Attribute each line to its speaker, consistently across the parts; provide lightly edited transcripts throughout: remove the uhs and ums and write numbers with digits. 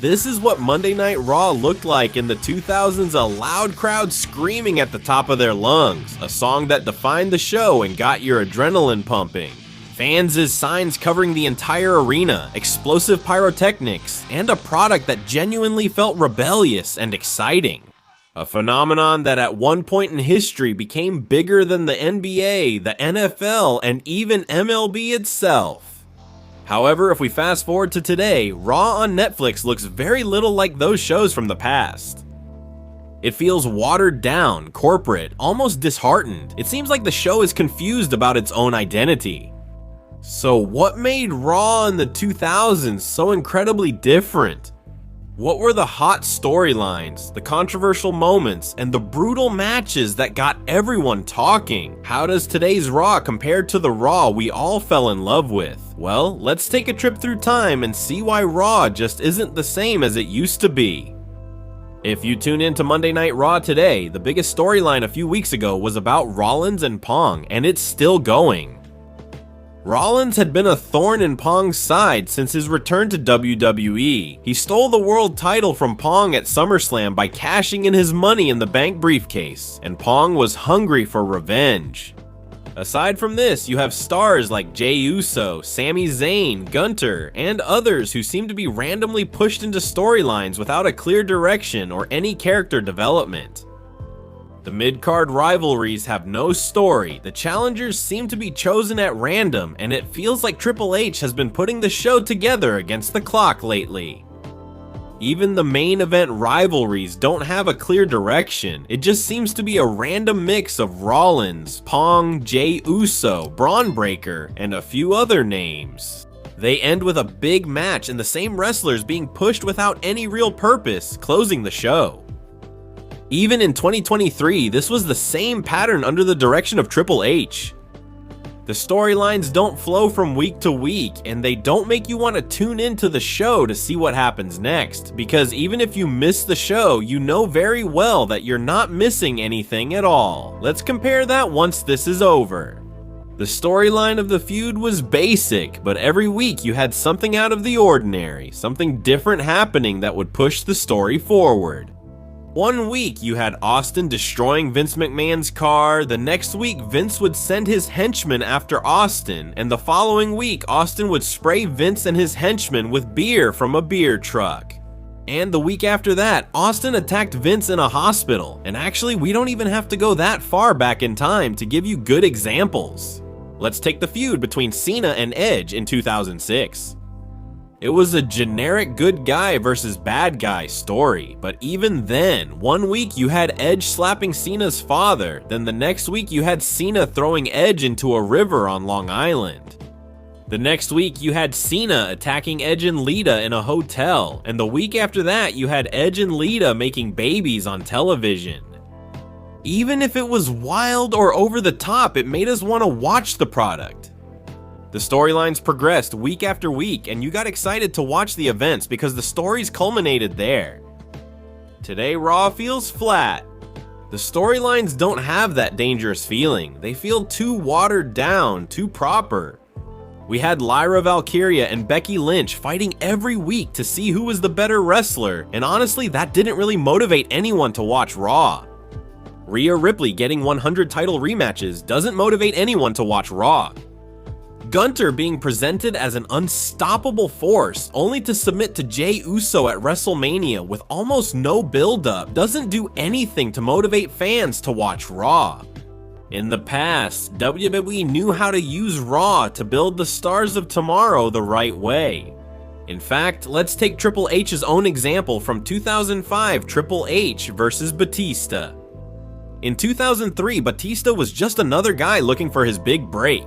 Speaker 1: This is what Monday Night Raw looked like in the 2000s, a loud crowd screaming at the top of their lungs, a song that defined the show and got your adrenaline pumping. Fans' signs covering the entire arena, explosive pyrotechnics, and a product that genuinely felt rebellious and exciting. A phenomenon that at one point in history became bigger than the NBA, the NFL, and even MLB itself. However, if we fast forward to today, Raw on Netflix looks very little like those shows from the past. It feels watered down, corporate, almost disheartened. It seems like the show is confused about its own identity. So what made Raw in the 2000s so incredibly different? What were the hot storylines, the controversial moments, and the brutal matches that got everyone talking? How does today's Raw compare to the Raw we all fell in love with? Well, let's take a trip through time and see why Raw just isn't the same as it used to be. If you tune into Monday Night Raw today, the biggest storyline a few weeks ago was about Rollins and Pong, and it's still going. Rollins had been a thorn in Pong's side since his return to WWE. He stole the world title from Pong at SummerSlam by cashing in his Money in the Bank briefcase, and Pong was hungry for revenge. Aside from this, you have stars like Jey Uso, Sami Zayn, Gunter, and others who seem to be randomly pushed into storylines without a clear direction or any character development. The mid-card rivalries have no story, the challengers seem to be chosen at random, and it feels like Triple H has been putting the show together against the clock lately. Even the main event rivalries don't have a clear direction, it just seems to be a random mix of Rollins, Pong, Jey Uso, Braun Breaker, and a few other names. They end with a big match and the same wrestlers being pushed without any real purpose, closing the show. Even in 2023, this was the same pattern under the direction of Triple H. The storylines don't flow from week to week, and they don't make you want to tune into the show to see what happens next, because even if you miss the show, you know very well that you're not missing anything at all. Let's compare that once this is over. The storyline of the feud was basic, but every week you had something out of the ordinary, something different happening that would push the story forward. One week you had Austin destroying Vince McMahon's car, the next week Vince would send his henchmen after Austin, and the following week Austin would spray Vince and his henchmen with beer from a beer truck. And the week after that, Austin attacked Vince in a hospital, and actually we don't even have to go that far back in time to give you good examples. Let's take the feud between Cena and Edge in 2006. It was a generic good guy versus bad guy story, but even then, one week you had Edge slapping Cena's father, then the next week you had Cena throwing Edge into a river on Long Island. The next week you had Cena attacking Edge and Lita in a hotel, and the week after that you had Edge and Lita making babies on television. Even if it was wild or over the top, it made us want to watch the product. The storylines progressed week after week, and you got excited to watch the events because the stories culminated there. Today, Raw feels flat. The storylines don't have that dangerous feeling. They feel too watered down, too proper. We had Lyra Valkyria and Becky Lynch fighting every week to see who was the better wrestler, and honestly, that didn't really motivate anyone to watch Raw. Rhea Ripley getting 100 title rematches doesn't motivate anyone to watch Raw. Gunter being presented as an unstoppable force only to submit to Jey Uso at WrestleMania with almost no build-up doesn't do anything to motivate fans to watch Raw. In the past, WWE knew how to use Raw to build the stars of tomorrow the right way. In fact, let's take Triple H's own example from 2005 Triple H versus Batista. In 2003, Batista was just another guy looking for his big break.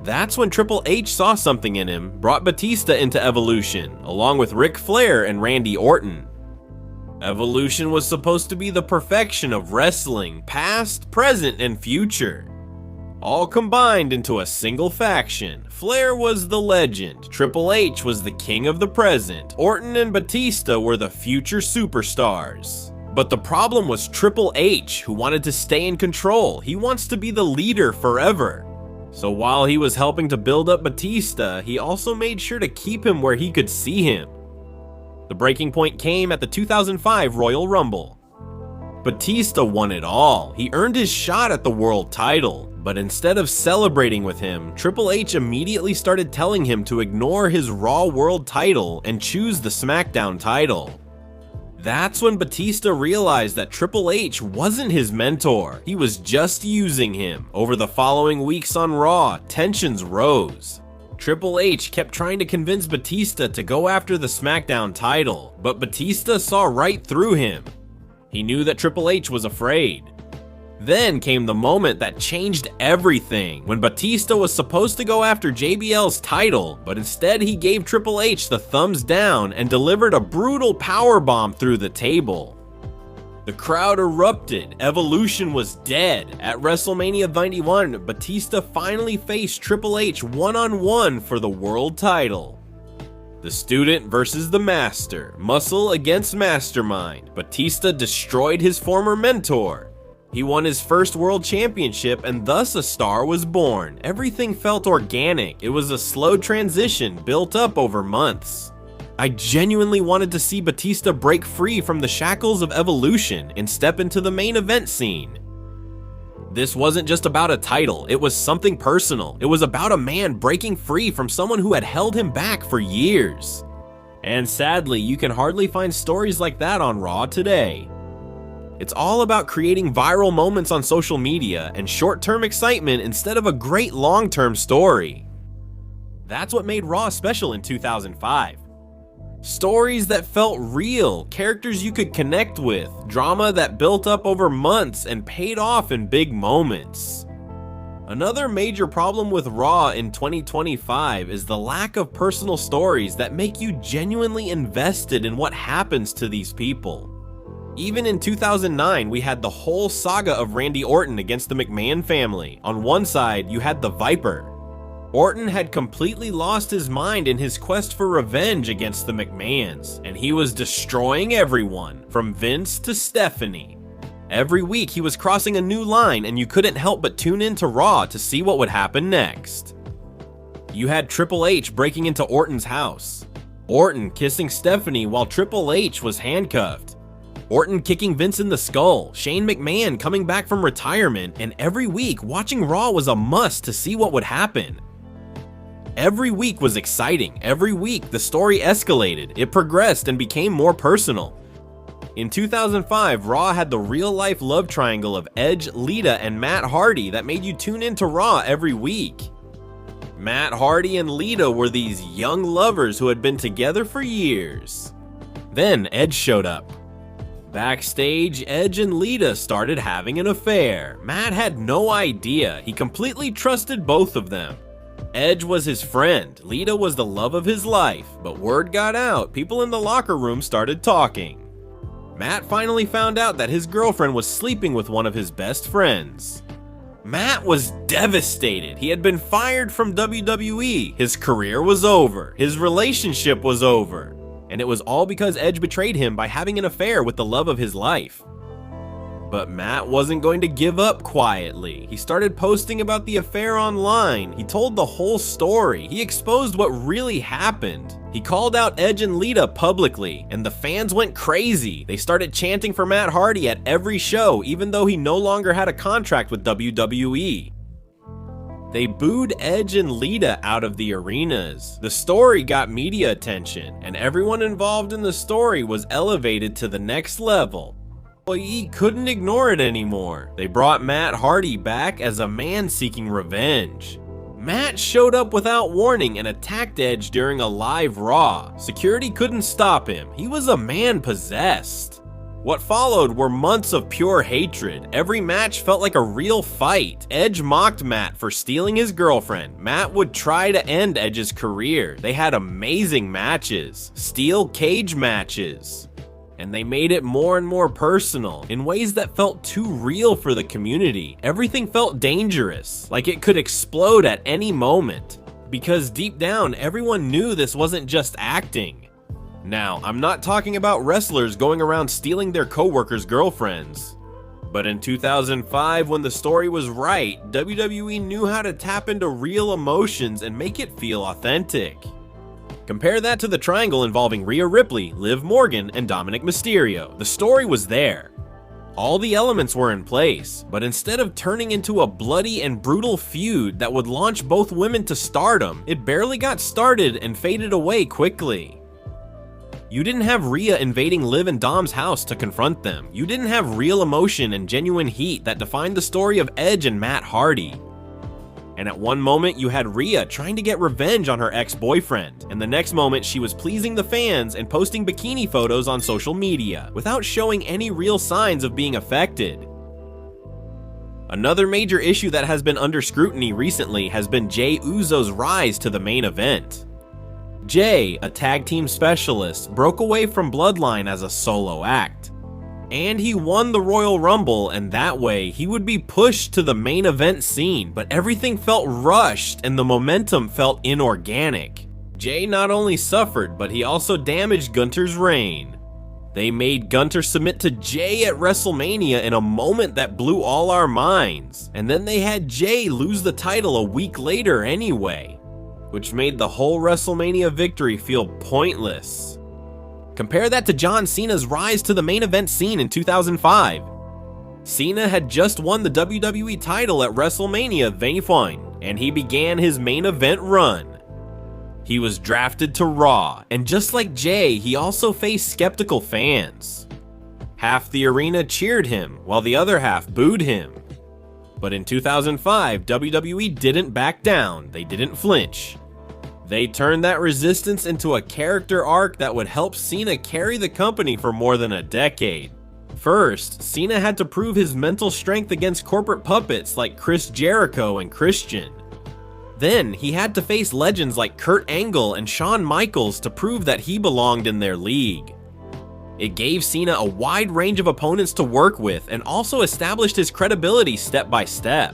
Speaker 1: That's when Triple H saw something in him, brought Batista into Evolution, along with Ric Flair and Randy Orton. Evolution was supposed to be the perfection of wrestling, past, present, and future. All combined into a single faction. Flair was the legend, Triple H was the king of the present, Orton and Batista were the future superstars. But the problem was Triple H, who wanted to stay in control. He wants to be the leader forever. So while he was helping to build up Batista, he also made sure to keep him where he could see him. The breaking point came at the 2005 Royal Rumble. Batista won it all. He earned his shot at the world title, but instead of celebrating with him, Triple H immediately started telling him to ignore his Raw World title and choose the SmackDown title. That's when Batista realized that Triple H wasn't his mentor, he was just using him. Over the following weeks on Raw, tensions rose. Triple H kept trying to convince Batista to go after the SmackDown title, but Batista saw right through him. He knew that Triple H was afraid. Then came the moment that changed everything, when Batista was supposed to go after JBL's title, but instead he gave Triple H the thumbs down and delivered a brutal powerbomb through the table. The crowd erupted, Evolution was dead. At WrestleMania 91, Batista finally faced Triple H one-on-one for the world title. The student versus the master, muscle against mastermind. Batista destroyed his former mentor. He won his first world championship and thus a star was born. Everything felt organic. It was a slow transition built up over months. I genuinely wanted to see Batista break free from the shackles of Evolution and step into the main event scene. This wasn't just about a title, it was something personal. It was about a man breaking free from someone who had held him back for years. And sadly, you can hardly find stories like that on Raw today. It's all about creating viral moments on social media and short-term excitement instead of a great long-term story. That's what made Raw special in 2005. Stories that felt real, characters you could connect with, drama that built up over months and paid off in big moments. Another major problem with Raw in 2025 is the lack of personal stories that make you genuinely invested in what happens to these people. Even in 2009, we had the whole saga of Randy Orton against the McMahon family. On one side, you had the Viper. Orton had completely lost his mind in his quest for revenge against the McMahons, and he was destroying everyone, from Vince to Stephanie. Every week he was crossing a new line and you couldn't help but tune into Raw to see what would happen next. You had Triple H breaking into Orton's house. Orton kissing Stephanie while Triple H was handcuffed. Orton kicking Vince in the skull, Shane McMahon coming back from retirement, and every week watching Raw was a must to see what would happen. Every week was exciting. Every week the story escalated, it progressed and became more personal. In 2005, Raw had the real-life love triangle of Edge, Lita, and Matt Hardy that made you tune into Raw every week. Matt Hardy and Lita were these young lovers who had been together for years. Then Edge showed up. Backstage, Edge and Lita started having an affair. Matt had no idea. He completely trusted both of them. Edge was his friend, Lita was the love of his life, but word got out, people in the locker room started talking. Matt finally found out that his girlfriend was sleeping with one of his best friends. Matt was devastated. He had been fired from WWE, his career was over, his relationship was over. And it was all because Edge betrayed him by having an affair with the love of his life. But Matt wasn't going to give up quietly. He started posting about the affair online. He told the whole story. He exposed what really happened. He called out Edge and Lita publicly, and the fans went crazy. They started chanting for Matt Hardy at every show, even though he no longer had a contract with WWE. They booed Edge and Lita out of the arenas. The story got media attention, and everyone involved in the story was elevated to the next level. WWE couldn't ignore it anymore. They brought Matt Hardy back as a man seeking revenge. Matt showed up without warning and attacked Edge during a live Raw. Security couldn't stop him. He was a man possessed. What followed were months of pure hatred. Every match felt like a real fight. Edge mocked Matt for stealing his girlfriend. Matt would try to end Edge's career. They had amazing matches, steel cage matches. And they made it more and more personal, in ways that felt too real for the community. Everything felt dangerous, like it could explode at any moment. Because deep down, everyone knew this wasn't just acting. Now, I'm not talking about wrestlers going around stealing their coworkers' girlfriends. But in 2005, when the story was right, WWE knew how to tap into real emotions and make it feel authentic. Compare that to the triangle involving Rhea Ripley, Liv Morgan, and Dominic Mysterio. The story was there. All the elements were in place, but instead of turning into a bloody and brutal feud that would launch both women to stardom, it barely got started and faded away quickly. You didn't have Rhea invading Liv and Dom's house to confront them. You didn't have real emotion and genuine heat that defined the story of Edge and Matt Hardy. And at one moment, you had Rhea trying to get revenge on her ex-boyfriend, and the next moment she was pleasing the fans and posting bikini photos on social media, without showing any real signs of being affected. Another major issue that has been under scrutiny recently has been Jey Uso's rise to the main event. Jey, a tag team specialist, broke away from Bloodline as a solo act. And he won the Royal Rumble, and that way he would be pushed to the main event scene, but everything felt rushed and the momentum felt inorganic. Jey not only suffered, but he also damaged Gunther's reign. They made Gunther submit to Jey at WrestleMania in a moment that blew all our minds, and then they had Jey lose the title a week later anyway, which made the whole WrestleMania victory feel pointless. Compare that to John Cena's rise to the main event scene in 2005. Cena had just won the WWE title at WrestleMania 25, and he began his main event run. He was drafted to Raw, and just like Jey, he also faced skeptical fans. Half the arena cheered him, while the other half booed him. But in 2005, WWE didn't back down, they didn't flinch. They turned that resistance into a character arc that would help Cena carry the company for more than a decade. First, Cena had to prove his mental strength against corporate puppets like Chris Jericho and Christian. Then, he had to face legends like Kurt Angle and Shawn Michaels to prove that he belonged in their league. It gave Cena a wide range of opponents to work with and also established his credibility step by step.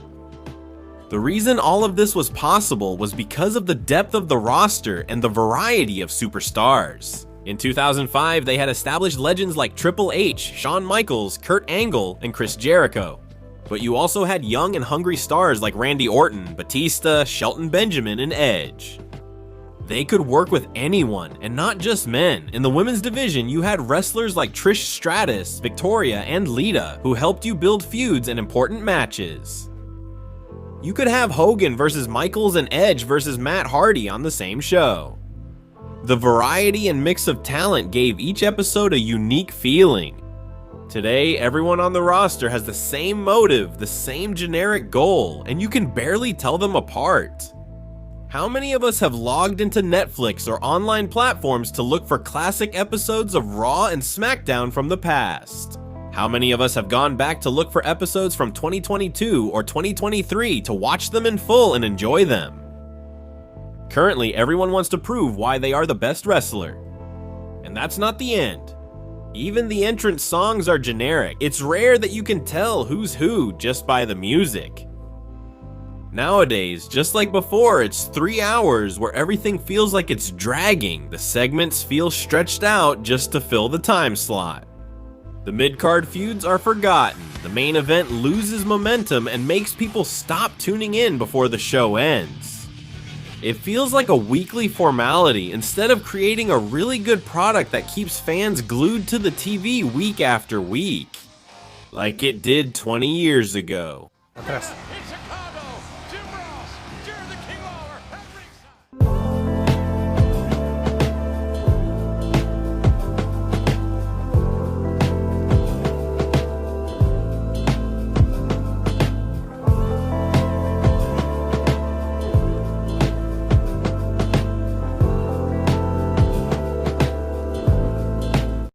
Speaker 1: The reason all of this was possible was because of the depth of the roster and the variety of superstars. In 2005, they had established legends like Triple H, Shawn Michaels, Kurt Angle, and Chris Jericho. But you also had young and hungry stars like Randy Orton, Batista, Shelton Benjamin, and Edge. They could work with anyone, and not just men. In the women's division, you had wrestlers like Trish Stratus, Victoria, and Lita, who helped you build feuds and important matches. You could have Hogan versus Michaels and Edge versus Matt Hardy on the same show. The variety and mix of talent gave each episode a unique feeling. Today, everyone on the roster has the same motive, the same generic goal, and you can barely tell them apart. How many of us have logged into Netflix or online platforms to look for classic episodes of Raw and SmackDown from the past? How many of us have gone back to look for episodes from 2022 or 2023 to watch them in full and enjoy them? Currently, everyone wants to prove why they are the best wrestler. And that's not the end. Even the entrance songs are generic. It's rare that you can tell who's who just by the music. Nowadays, just like before, it's 3 hours where everything feels like it's dragging. The segments feel stretched out just to fill the time slot. The mid-card feuds are forgotten, the main event loses momentum and makes people stop tuning in before the show ends. It feels like a weekly formality instead of creating a really good product that keeps fans glued to the TV week after week, like it did 20 years ago.
Speaker 2: Atrás.